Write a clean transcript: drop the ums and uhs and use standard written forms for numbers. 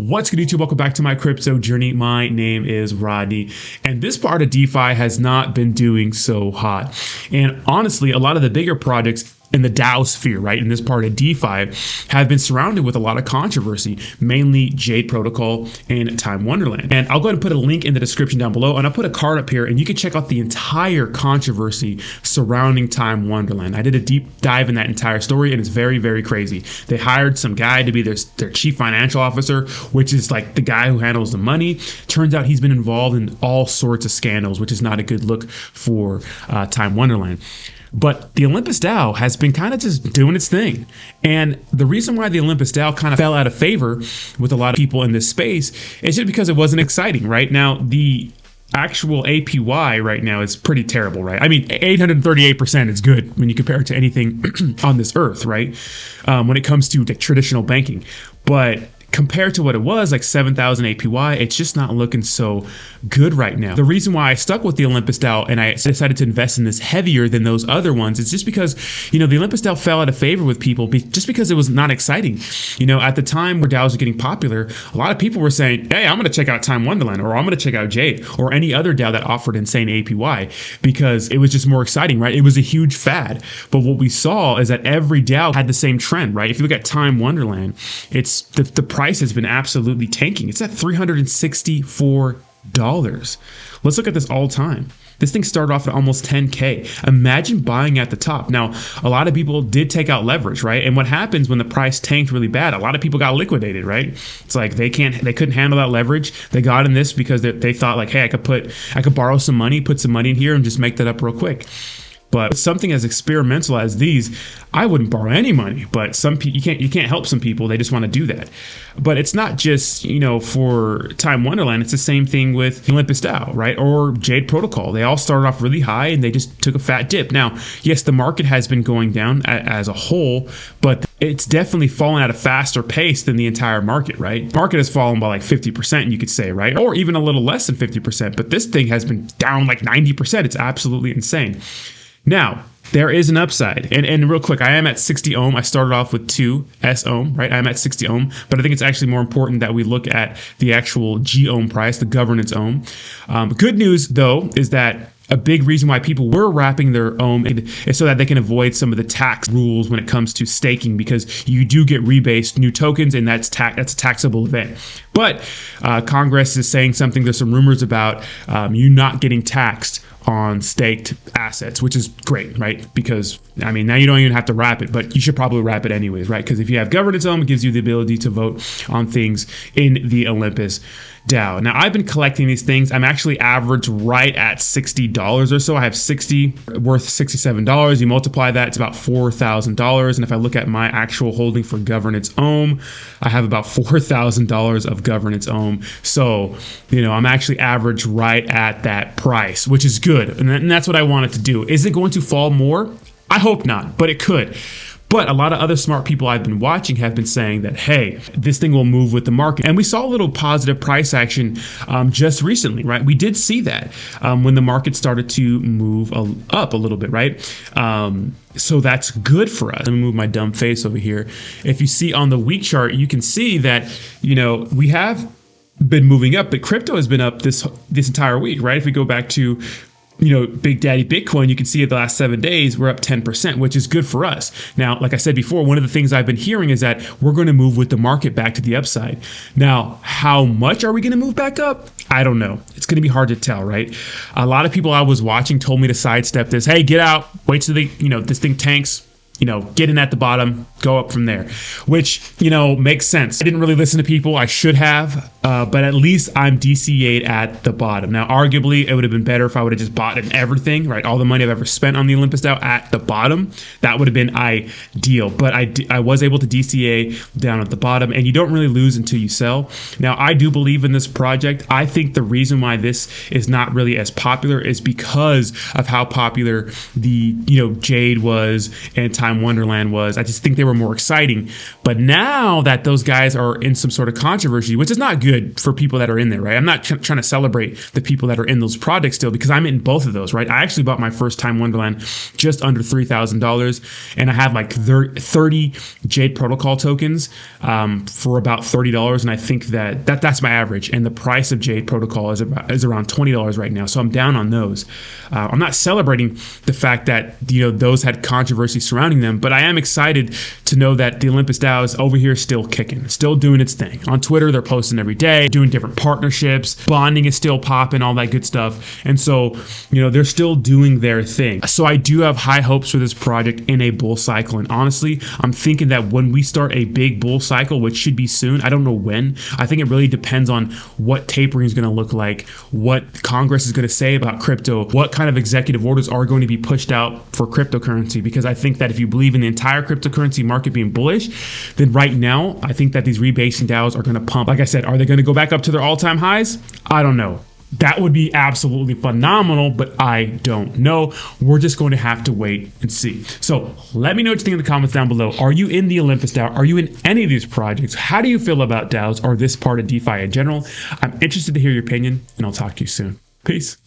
What's good, YouTube? Welcome back to my crypto journey. My name is Rodney, and this part of DeFi has not been doing so hot. And honestly, a lot of the bigger projects in the DAO sphere, right, in this part of DeFi, have been surrounded with a lot of controversy, mainly Jade Protocol and Time Wonderland. And I'll go ahead and put a link in the description down below, and I'll put a card up here, and you can check out the entire controversy surrounding Time Wonderland. I did a deep dive in that entire story, and it's very, very crazy. They hired some guy to be their chief financial officer, which is like the guy who handles the money. Turns out he's been involved in all sorts of scandals, which is not a good look for Time Wonderland. But the Olympus DAO has been kind of just doing its thing. And the reason why the Olympus DAO kind of fell out of favor with a lot of people in this space is just because it wasn't exciting, right? Now, the actual APY right now is pretty terrible, right? I mean, 838% is good when you compare it to anything on this earth, right? When it comes to the traditional banking. But compared to what it was, like 7,000 APY, it's just not looking so good right now. The reason why I stuck with the Olympus DAO and I decided to invest in this heavier than those other ones is just because, you know, the Olympus DAO fell out of favor with people just because it was not exciting. You know, at the time where DAOs were getting popular, a lot of people were saying, hey, I'm going to check out Time Wonderland, or I'm going to check out Jade, or any other DAO that offered insane APY, because it was just more exciting, right? It was a huge fad. But what we saw is that every DAO had the same trend, right? If you look at Time Wonderland, it's the price has been absolutely tanking. It's at $364. Let's look at this all time. This thing started off at almost 10K. Imagine buying at the top. Now, a lot of people did take out leverage, right? And what happens when the price tanked really bad? A lot of people got liquidated, right? It's like they couldn't handle that leverage. They got in this because they thought like, hey, I could borrow some money, put some money in here and just make that up real quick. But something as experimental as these, I wouldn't borrow any money. But some people, you can't help some people. They just want to do that. But it's not just, you know, for Time Wonderland. It's the same thing with Olympus DAO, right? Or Jade Protocol. They all started off really high and they just took a fat dip. Now, yes, the market has been going down as a whole, but it's definitely fallen at a faster pace than the entire market, right? The market has fallen by like 50%, you could say, right? Or even a little less than 50%. But this thing has been down like 90%. It's absolutely insane. Now, there is an upside. And real quick, I am at 60 ohm. I started off with 2 sOHM, right? I'm at 60 ohm, but I think it's actually more important that we look at the actual GOHM price, the governance ohm. Good news, though, is that a big reason why people were wrapping their ohm is so that they can avoid some of the tax rules when it comes to staking, because you do get rebased new tokens, and that's a taxable event. But Congress is saying something. There's some rumors about you not getting taxed on staked assets, which is great, right? Because, I mean, now you don't even have to wrap it, but you should probably wrap it anyways, right? Because if you have governance ohm, it gives you the ability to vote on things in the Olympus DAO. Now, I've been collecting these things. I'm actually averaged right at $60 or so. I have 60 worth $67. You multiply that, it's about $4,000. And if I look at my actual holding for governance ohm, I have about $4,000 of governance ohm. So, you know, I'm actually averaged right at that price, which is good. And that's what I wanted to do. Is it going to fall more? I hope not, but it could. But a lot of other smart people I've been watching have been saying that, hey, this thing will move with the market. And we saw a little positive price action just recently, right? We did see that when the market started to move up a little bit, right? So that's good for us. Let me move my dumb face over here. If you see on the week chart, you can see that, you know, we have been moving up, but crypto has been up this entire week, right? If we go back to, you know, Big Daddy Bitcoin, you can see the last 7 days, we're up 10%, which is good for us. Now, like I said before, one of the things I've been hearing is that we're going to move with the market back to the upside. Now, how much are we going to move back up? I don't know. It's going to be hard to tell, right? A lot of people I was watching told me to sidestep this. Hey, get out, wait till this thing tanks. You know, get in at the bottom, go up from there, which, you know, makes sense. I didn't really listen to people. I should have, but at least I'm DCA'd at the bottom. Now, arguably, it would have been better if I would have just bought in everything, right? All the money I've ever spent on the Olympus DAO at the bottom. That would have been ideal. But I was able to DCA down at the bottom, and you don't really lose until you sell. Now, I do believe in this project. I think the reason why this is not really as popular is because of how popular the, you know, Jade was and Time Wonderland was. I just think they were and more exciting. But now that those guys are in some sort of controversy, which is not good for people that are in there, right? I'm not trying to celebrate the people that are in those projects still, because I'm in both of those, right? I actually bought my first time Wonderland just under $3,000, and I have like 30 Jade Protocol tokens for about $30, and I think that's my average. And the price of Jade Protocol is around $20 right now, so I'm down on those. I'm not celebrating the fact that those had controversy surrounding them, but I am excited to know that the Olympus DAO is over here still kicking, still doing its thing. On Twitter, they're posting every day, doing different partnerships, bonding is still popping, all that good stuff. And so, they're still doing their thing. So I do have high hopes for this project in a bull cycle. And honestly, I'm thinking that when we start a big bull cycle, which should be soon, I don't know when. I think it really depends on what tapering is going to look like, what Congress is going to say about crypto, what kind of executive orders are going to be pushed out for cryptocurrency. Because I think that if you believe in the entire cryptocurrency market being bullish, then right now, I think that these rebasing DAOs are going to pump. Like I said, are they going to go back up to their all-time highs? I don't know. That would be absolutely phenomenal, but I don't know. We're just going to have to wait and see. So let me know what you think in the comments down below. Are you in the Olympus DAO? Are you in any of these projects? How do you feel about DAOs or this part of DeFi in general? I'm interested to hear your opinion, and I'll talk to you soon. Peace.